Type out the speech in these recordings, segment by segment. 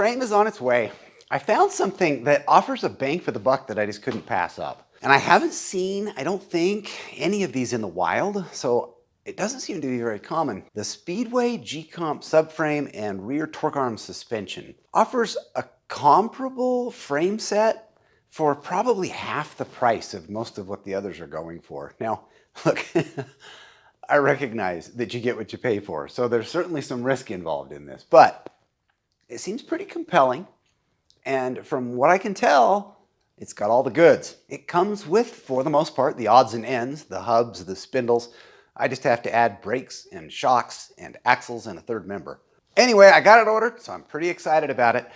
frame is on its way. I found something that offers a bang for the buck that I just couldn't pass up. And I haven't seen, I don't think, any of these in the wild, so it doesn't seem to be very common. The Speedway GComp subframe and rear torque arm suspension offers a comparable frame set for probably half the price of most of what the others are going for. Now, look, I recognize that you get what you pay for, so there's certainly some risk involved in this, but it seems pretty compelling, and from what I can tell, it's got all the goods. It comes with, for the most part, the odds and ends, the hubs, the spindles. I just have to add brakes and shocks and axles and a third member. Anyway, I got it ordered, so I'm pretty excited about it.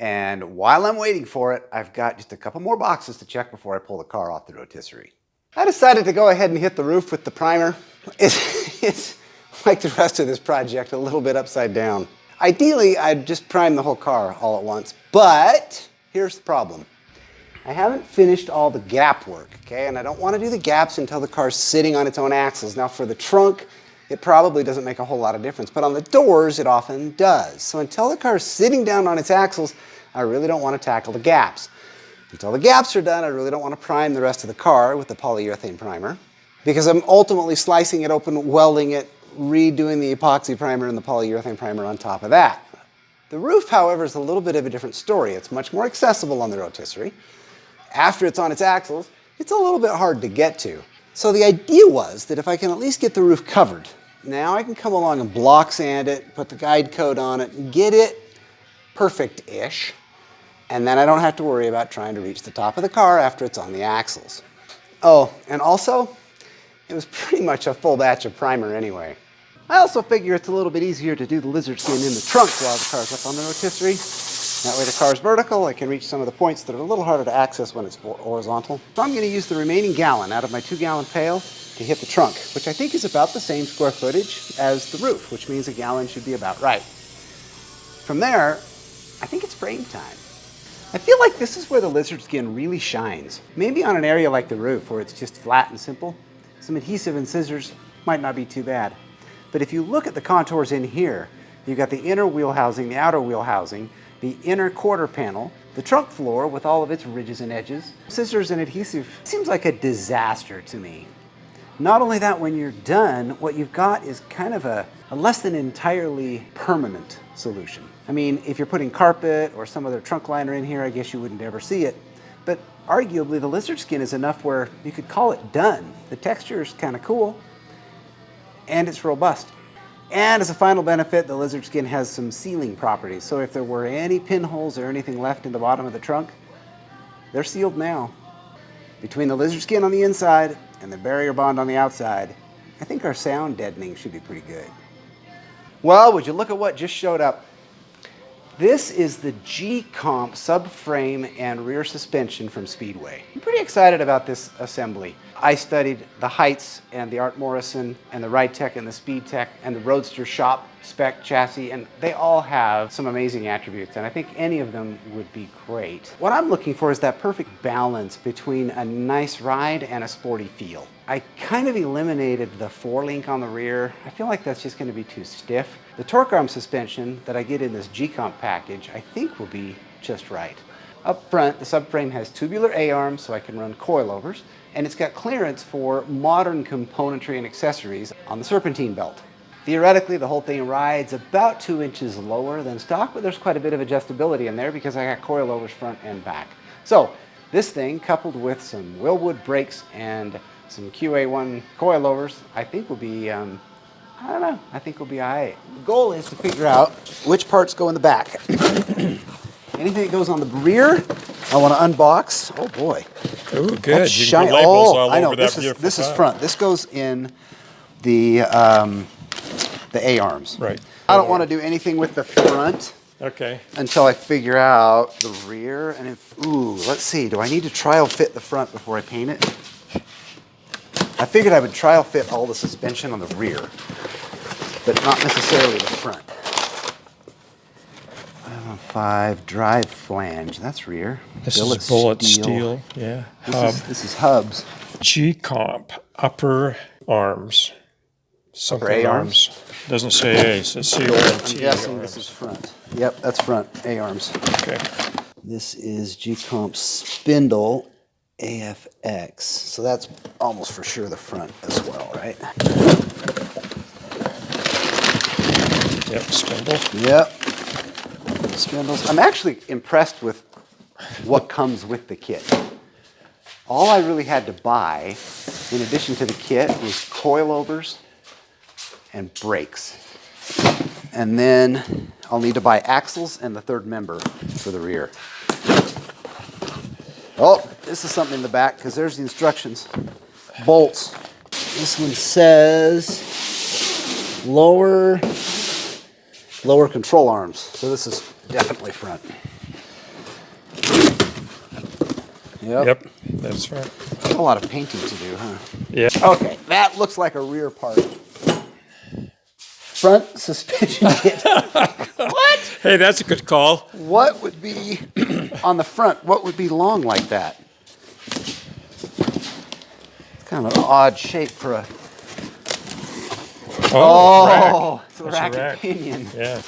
And while I'm waiting for it, I've got just a couple more boxes to check before I pull the car off the rotisserie. I decided to go ahead and hit the roof with the primer. It's like the rest of this project, a little bit upside down. Ideally, I'd just prime the whole car all at once, but here's the problem. I haven't finished all the gap work, okay? And I don't want to do the gaps until the car's sitting on its own axles. Now for the trunk, it probably doesn't make a whole lot of difference, but on the doors, it often does. So until the car's sitting down on its axles, I really don't want to tackle the gaps. Until the gaps are done, I really don't want to prime the rest of the car with the polyurethane primer, because I'm ultimately slicing it open, welding it, redoing the epoxy primer and the polyurethane primer on top of that. The roof, however, is a little bit of a different story. It's much more accessible on the rotisserie. After it's on its axles, it's a little bit hard to get to. So the idea was that if I can at least get the roof covered, now I can come along and block sand it, put the guide coat on it, and get it perfect-ish. And then I don't have to worry about trying to reach the top of the car after it's on the axles. Oh, and also, it was pretty much a full batch of primer anyway. I also figure it's a little bit easier to do the lizard skin in the trunk while the car's up on the rotisserie. That way the car's vertical, I can reach some of the points that are a little harder to access when it's horizontal. So I'm going to use the remaining gallon out of my 2-gallon pail to hit the trunk, which I think is about the same square footage as the roof, which means a gallon should be about right. From there, I think it's frame time. I feel like this is where the lizard skin really shines. Maybe on an area like the roof where it's just flat and simple, some adhesive and scissors might not be too bad. But if you look at the contours in here, you've got the inner wheel housing, the outer wheel housing, the inner quarter panel, the trunk floor with all of its ridges and edges. Scissors and adhesive seems like a disaster to me. Not only that, when you're done, what you've got is kind of a less than entirely permanent solution. I mean, if you're putting carpet or some other trunk liner in here, I guess you wouldn't ever see it. But arguably, the lizard skin is enough where you could call it done. The texture is kind of cool, and it's robust. And as a final benefit, the lizard skin has some sealing properties. So if there were any pinholes or anything left in the bottom of the trunk, they're sealed now. Between the lizard skin on the inside and the barrier bond on the outside, I think our sound deadening should be pretty good. Well, would you look at what just showed up? This is the GComp subframe and rear suspension from Speedway. I'm pretty excited about this assembly. I studied the Heidts and the Morrison and the Ridetech and the Speedtech and the Roadster Shop spec chassis, and they all have some amazing attributes, and I think any of them would be great. What I'm looking for is that perfect balance between a nice ride and a sporty feel. I kind of eliminated the 4-link on the rear. I feel like that's just going to be too stiff. The torque arm suspension that I get in this GComp package I think will be just right. Up front, the subframe has tubular A-arms so I can run coilovers, and it's got clearance for modern componentry and accessories on the serpentine belt. Theoretically, the whole thing rides about 2 inches lower than stock, but there's quite a bit of adjustability in there because I got coilovers front and back. So this thing, coupled with some Willwood brakes and some QA1 coilovers, I think will be, I don't know, I think will be all right. The goal is to figure out which parts go in the back. Anything that goes on the rear, I want to unbox. Oh boy. Ooh, good. That's You can put labels all over that beautiful this is front. This goes in the A-arms. Right. I don't want to do anything with the front. Okay. Until I figure out the rear. And let's see. Do I need to trial fit the front before I paint it? I figured I would trial fit all the suspension on the rear, but not necessarily the front. 5 drive flange. That's rear. This is bullet steel. Yeah. This is hubs. GComp upper arms. Something upper A arms. Doesn't say A. It says C-O-M-T. I'm guessing this is front. Yep, that's front A-arms. Okay. This is GComp spindle AFX. So that's almost for sure the front as well, right? Yep, spindle. Yep. Spindles. I'm actually impressed with what comes with the kit. All I really had to buy, in addition to the kit, was coilovers and brakes. And then I'll need to buy axles and the third member for the rear. Oh, this is something in the back because there's the instructions. Bolts. This one says lower control arms. So this is definitely front. Yep, that's right. That's a lot of painting to do, huh? Yeah. Okay, that looks like a rear part. Front suspension kit. What? Hey, that's a good call. What would be on the front? What would be long like that? It's kind of an odd shape for a. Oh, It's a rack and pinion. Yeah.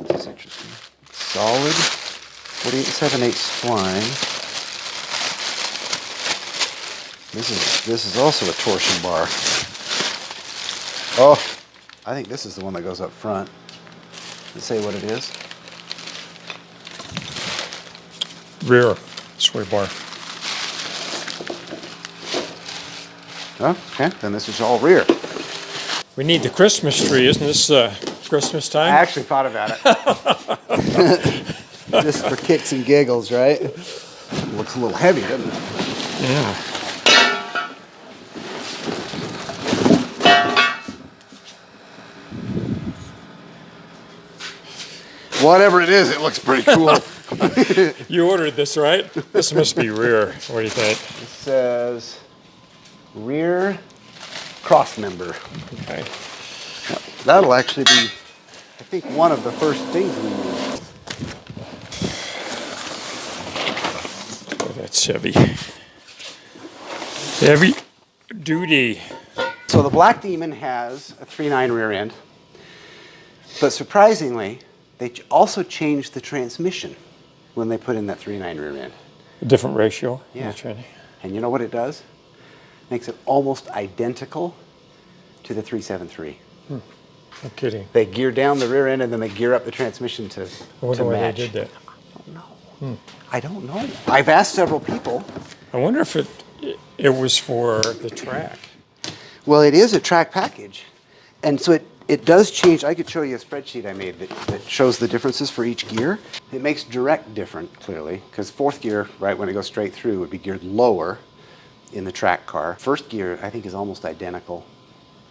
That's interesting. Solid 48 7/8 spline. This is also a torsion bar. Oh, I think this is the one that goes up front. Does it say what it is? Rear sway bar. Oh, okay, then this is all rear. We need the Christmas tree. Isn't this Christmas I time? actually thought about it. Just for kicks and giggles, right? Looks a little heavy, doesn't it? Yeah. Whatever it is, it looks pretty cool. You ordered this, right? This must be rear. What do you think? It says rear cross member. Okay. That'll actually be, I think, one of the first things we use. Oh, that's heavy. Heavy duty. So the Black Demon has a 3.9 rear end, but surprisingly, they also changed the transmission when they put in that 3.9 rear end. A different ratio. Yeah. In the training. And you know what it does? Makes it almost identical to the 373. No kidding. They gear down the rear end and then they gear up the transmission to I wonder why match. they did that. I don't know. I've asked several people. I wonder if it was for the track. Well, it is a track package. And so it does change. I could show you a spreadsheet I made that shows the differences for each gear. It makes direct different, clearly, because fourth gear, right, when it goes straight through, would be geared lower in the track car. First gear, I think, is almost identical.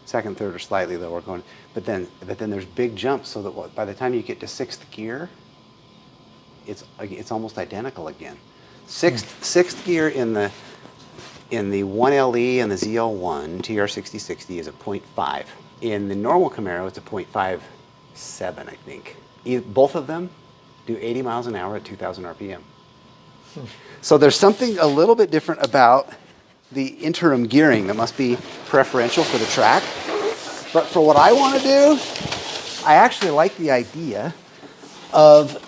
Second, third are slightly lower going. But then there's big jumps so that by the time you get to sixth gear, it's almost identical again. Sixth gear in the 1LE and the ZL1 TR6060 is a 0.5. In the normal Camaro, it's a 0.57, I think. Both of them do 80 miles an hour at 2,000 RPM. So there's something a little bit different about the interim gearing that must be preferential for the track. But for what I want to do, I actually like the idea of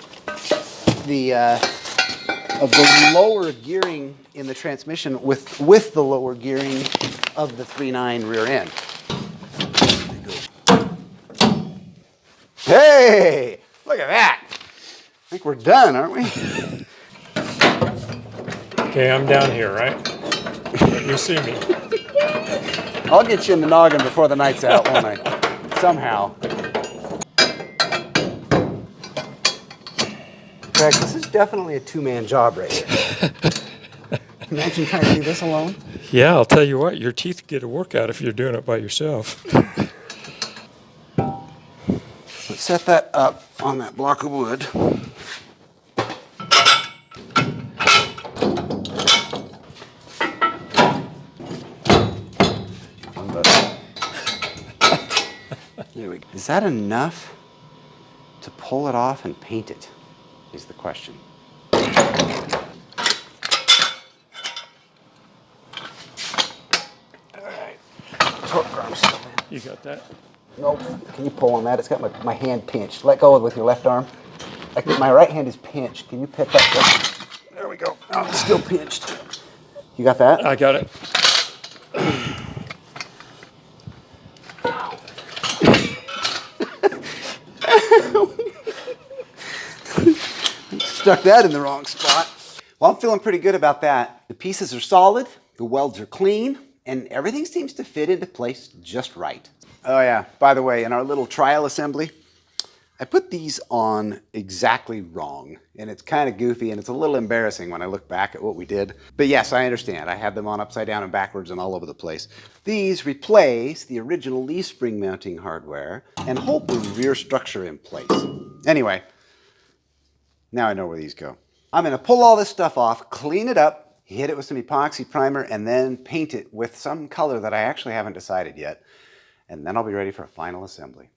the lower gearing in the transmission with the lower gearing of the 3.9 rear end. Hey, look at that. I think we're done, aren't we? Okay, I'm down here, right? You see me. I'll get you in the noggin before the night's out, won't I? Somehow. Greg, this is definitely a two-man job right here. Imagine trying to do this alone. Yeah, I'll tell you what, your teeth get a workout if you're doing it by yourself. Let's set that up on that block of wood. There we go. Is that enough to pull it off and paint it? Is the question. You got that. Nope. Can you pull on that? It's got my hand pinched. Let go with your left arm. My right hand is pinched. Can you pick that? There we go. Oh, it's still pinched. You got that? I got it. Stuck that in the wrong spot. Well, I'm feeling pretty good about that. The pieces are solid, the welds are clean, and everything seems to fit into place just right. Oh yeah, by the way, in our little trial assembly, I put these on exactly wrong, and it's kind of goofy, and it's a little embarrassing when I look back at what we did. But yes, I understand. I have them on upside down and backwards and all over the place. These replace the original leaf spring mounting hardware and hold the rear structure in place. Anyway, now I know where these go. I'm going to pull all this stuff off, clean it up, hit it with some epoxy primer, and then paint it with some color that I actually haven't decided yet. And then I'll be ready for a final assembly.